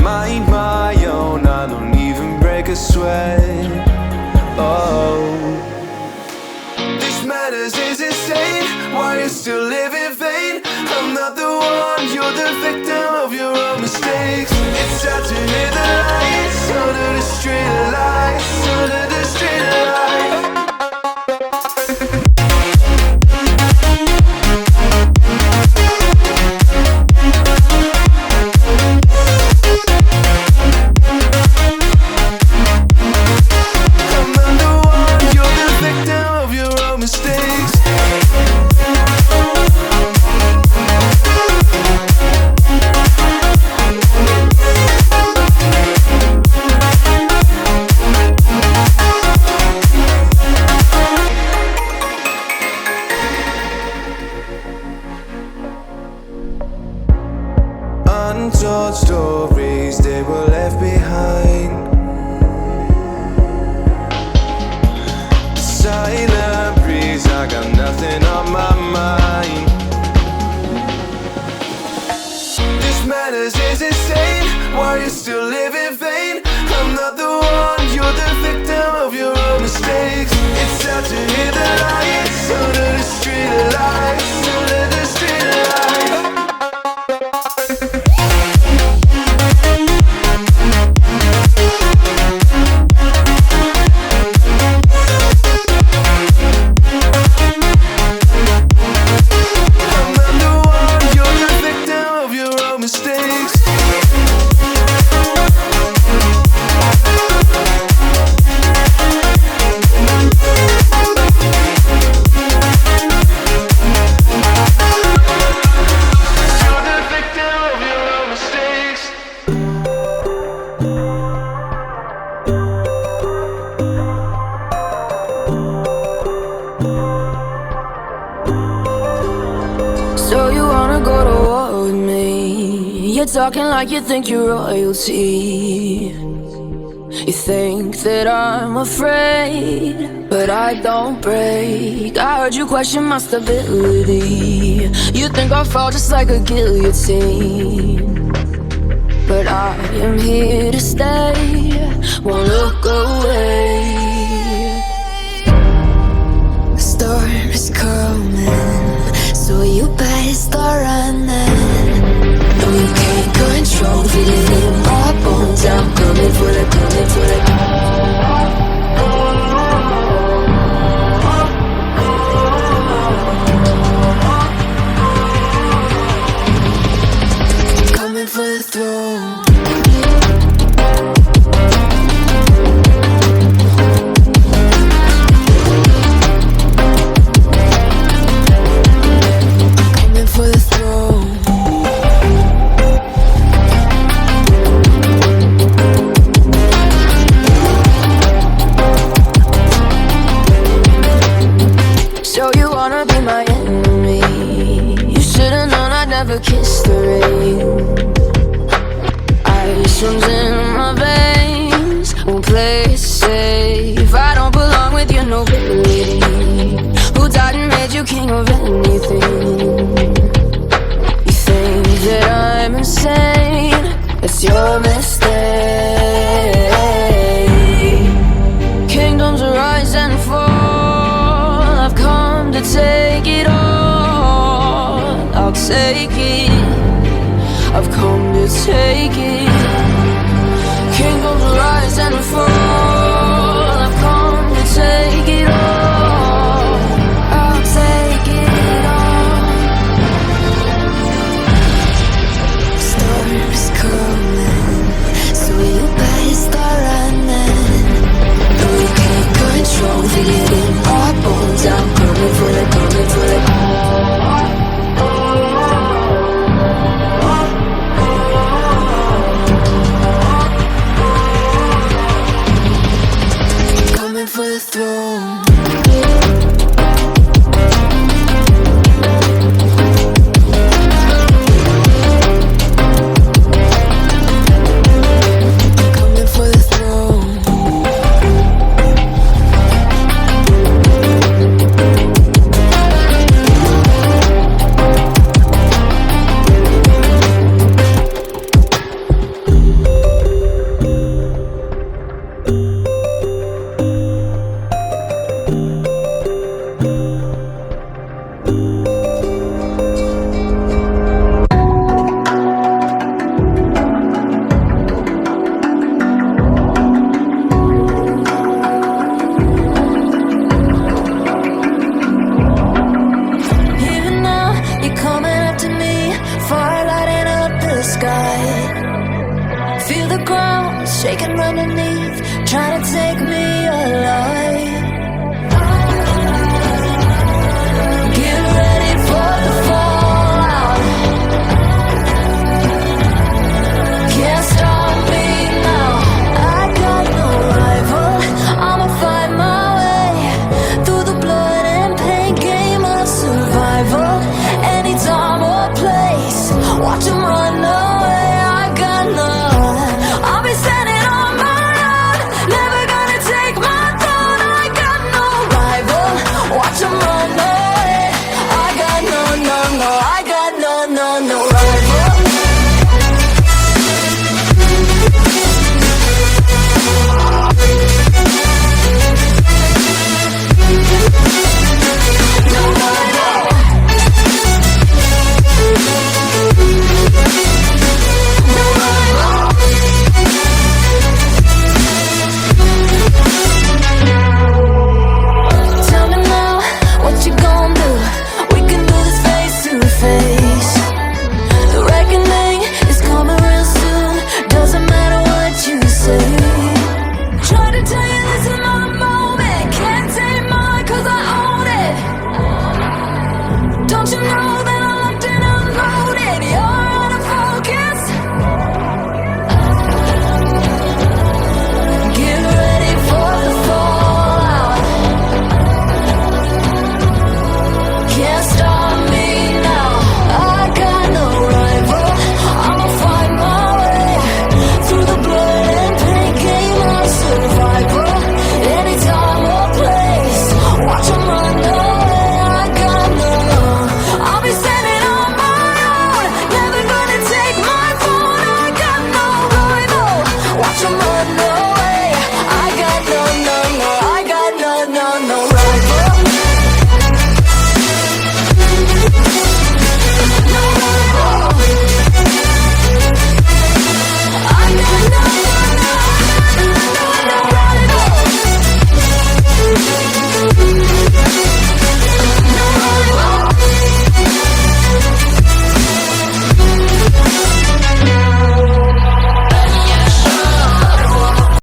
mind my own, I don't even break a sweat. Oh, this madness is insane. Why you still live in vain? I'm not the one, you're the victim of your own mistakes. It's time to hear the lights under the street lights, under the street lights. Untold stories, they were left behind. Silent breeze, I got nothing on my mind. This madness is insane. Why you still live in vain? I'm not the one, you're the victim of your own mistakes. It's time to hear the lights under the street lights, under the street lights. Talking like you think you're royalty. You think that I'm afraid, but I don't break. I heard you question my stability. You think I'll fall just like a guillotine, but I am here to stay, won't look away. The storm is coming, so you better start running. No, you can't control, feel it in my bones. I'm coming for the, coming for the. Coming for the throne. Kiss the rain. Ice runs in my veins, won't play it safe. I don't belong with your nobility. Who died and made you king of anything? You think that I'm insane, it's your mistake. Kingdoms rise and fall, I've come to take it all. I'll take it, I've come to take it. Kingdoms rise and fall, I've come to take it all. I'll take it all. Storm's coming, so you better start running. No, you can't control, feel it in my bones. I'm coming for the, coming for the. shaking underneath, trying to take me alive.